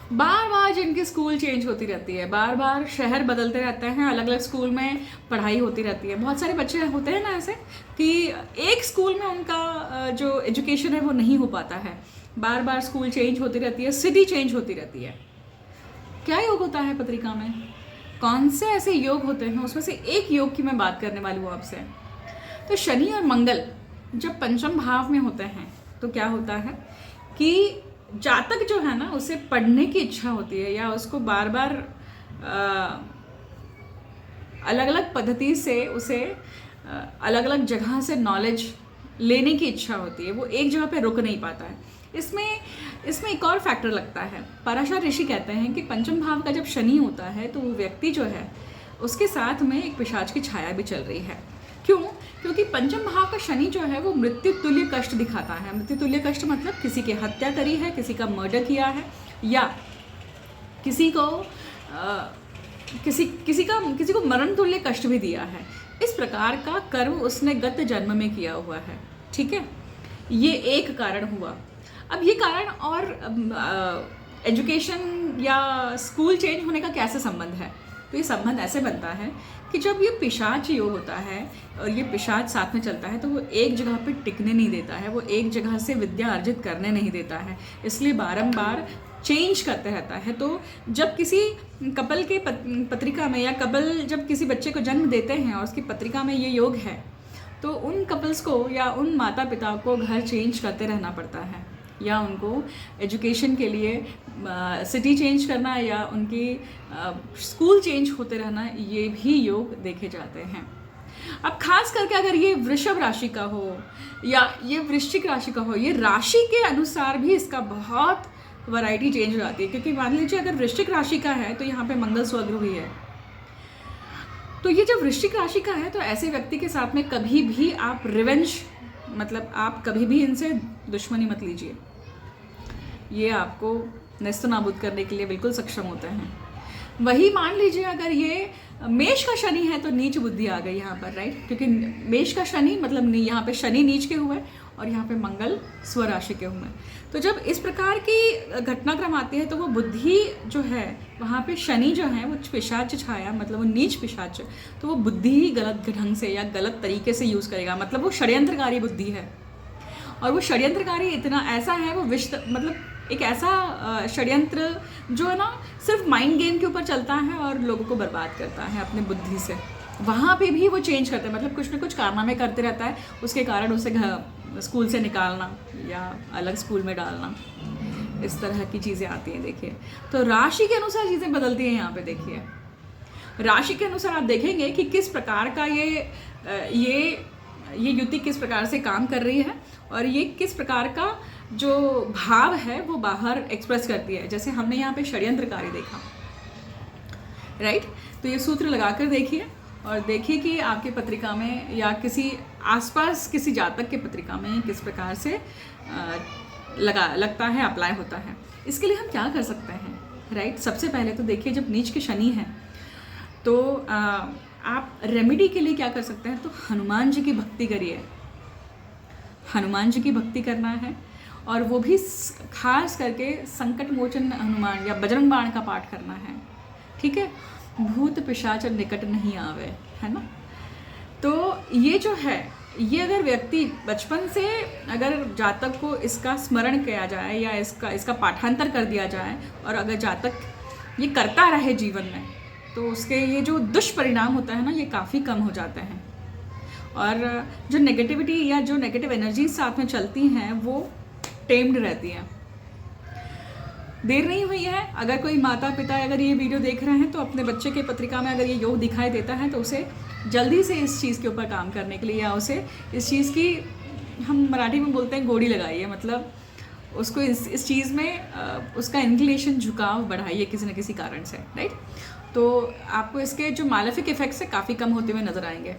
बार बार जिनकी school change होती रहती है, बार बार शहर बदलते रहते हैं, अलग अलग स्कूल में पढ़ाई होती रहती है। बहुत सारे बच्चे होते हैं ना ऐसे कि एक स्कूल में उनका जो एजुकेशन है वो नहीं हो पाता है। बार बार स्कूल चेंज होती रहती है, सिटी चेंज होती रहती है। क्या योग होता है पत्रिका में? कौन से ऐसे योग होते हैं? उसमें से एक योग की मैं बात करने वाली हूँ आपसे। तो शनि और मंगल जब पंचम भाव में होते हैं तो क्या होता है कि जातक जो है ना उसे पढ़ने की इच्छा होती है, या उसको बार बार अलग अलग पद्धति से उसे अलग अलग जगह से नॉलेज लेने की इच्छा होती है। वो एक जगह पे रुक नहीं पाता है। इसमें इसमें एक और फैक्टर लगता है। पराशर ऋषि कहते हैं कि पंचम भाव का जब शनि होता है तो वो व्यक्ति जो है उसके साथ में एक पिशाच की छाया भी चल रही है। क्यों? क्योंकि पंचम भाव का शनि जो है वो मृत्यु तुल्य कष्ट दिखाता है। मृत्यु तुल्य कष्ट मतलब किसी की हत्या करी है, किसी का मर्डर किया है, या किसी को किसी को मरण तुल्य कष्ट भी दिया है। इस प्रकार का कर्म उसने गत जन्म में किया हुआ है। ठीक है, ये एक कारण हुआ। अब ये कारण और एजुकेशन या स्कूल चेंज होने का कैसे संबंध है? तो ये संबंध ऐसे बनता है कि जब ये पिशाच योग होता है और ये पिशाच साथ में चलता है तो वो एक जगह पे टिकने नहीं देता है, वो एक जगह से विद्या अर्जित करने नहीं देता है, इसलिए बारंबार चेंज करते रहता है। तो जब किसी कपल के पत्रिका में, या कपल जब किसी बच्चे को जन्म देते हैं और उसकी पत्रिका में ये योग है, तो उन कपल्स को या उन माता पिता को घर चेंज करते रहना पड़ता है, या उनको एजुकेशन के लिए सिटी चेंज करना, या उनकी स्कूल चेंज होते रहना, ये भी योग देखे जाते हैं। अब खास करके अगर ये वृषभ राशि का हो या ये वृश्चिक राशि का हो, ये राशि के अनुसार भी इसका बहुत वैरायटी चेंज हो जाती है। क्योंकि मान लीजिए अगर वृश्चिक राशि का है तो यहाँ पे मंगल स्वग्रह भी है, तो ये जब वृश्चिक राशि का है तो ऐसे व्यक्ति के साथ में कभी भी आप रिवेंज, मतलब आप कभी भी इनसे दुश्मनी मत लीजिए। ये आपको नेस्त नाबूद करने के लिए बिल्कुल सक्षम होते हैं। वही मान लीजिए अगर ये मेष का शनि है तो नीच बुद्धि आ गई यहाँ पर, राइट? क्योंकि मेष का शनि मतलब यहाँ पे शनि नीच के हुए और यहाँ पे मंगल स्वराशि के हुए। तो जब इस प्रकार की घटनाक्रम आती है तो वो बुद्धि जो है वहाँ पे शनि जो है वो पिशाच छाया, मतलब वो नीच पिशाच, तो वो बुद्धि ही गलत ढंग से या गलत तरीके से यूज़ करेगा। मतलब वो षड्यंत्रकारी बुद्धि है, और वो षड्यंत्रकारी इतना ऐसा है, वो मतलब एक ऐसा षड्यंत्र जो है ना सिर्फ माइंड गेम के ऊपर चलता है और लोगों को बर्बाद करता है अपने बुद्धि से। वहाँ पे भी वो चेंज करते हैं, मतलब कुछ ना कुछ कारनामे करते रहता है, उसके कारण उसे स्कूल से निकालना या अलग स्कूल में डालना, इस तरह की चीज़ें आती हैं। देखिए, तो राशि के अनुसार चीज़ें बदलती हैं। यहाँ पे देखिए, राशि के अनुसार आप देखेंगे कि किस प्रकार का ये युति किस प्रकार से काम कर रही है, और ये किस प्रकार का जो भाव है वो बाहर एक्सप्रेस करती है। जैसे हमने यहाँ पे षड्यंत्रकारी देखा, राइट? तो ये सूत्र लगाकर देखिए और देखिए कि आपकी पत्रिका में या किसी आसपास किसी जातक के पत्रिका में किस प्रकार से लगता है, अप्लाई होता है। इसके लिए हम क्या कर सकते हैं, राइट? सबसे पहले तो देखिए, जब नीच के शनि है तो आप रेमेडी के लिए क्या कर सकते हैं, तो हनुमान जी की भक्ति करिए। हनुमान जी की भक्ति करना है, और वो भी खास करके संकट मोचन हनुमान या बजरंग बाण का पाठ करना है। ठीक है, भूत पिशाच निकट नहीं आवे, है ना? तो ये जो है, ये अगर व्यक्ति बचपन से अगर जातक को इसका स्मरण किया जाए या इसका पाठांतर कर दिया जाए, और अगर जातक ये करता रहे जीवन में, तो उसके ये जो दुष्परिणाम होता है ना, ये काफ़ी कम हो जाते हैं। और जो नेगेटिविटी या जो नेगेटिव एनर्जी साथ में चलती हैं वो टेम्ड रहती हैं। देर नहीं हुई है, अगर कोई माता पिता अगर ये वीडियो देख रहे हैं तो अपने बच्चे के पत्रिका में अगर ये योग दिखाई देता है तो उसे जल्दी से इस चीज़ के ऊपर काम करने के लिए, या उसे इस चीज़ की, हम मराठी में बोलते हैं, गोड़ी लगाइए। मतलब उसको इस चीज़ में उसका इंक्लिनेशन, झुकाव बढ़ाइए किसी न किसी कारण से, राइट? तो आपको इसके जो मालेफिक इफेक्ट्स है काफ़ी कम होते हुए नज़र आएंगे।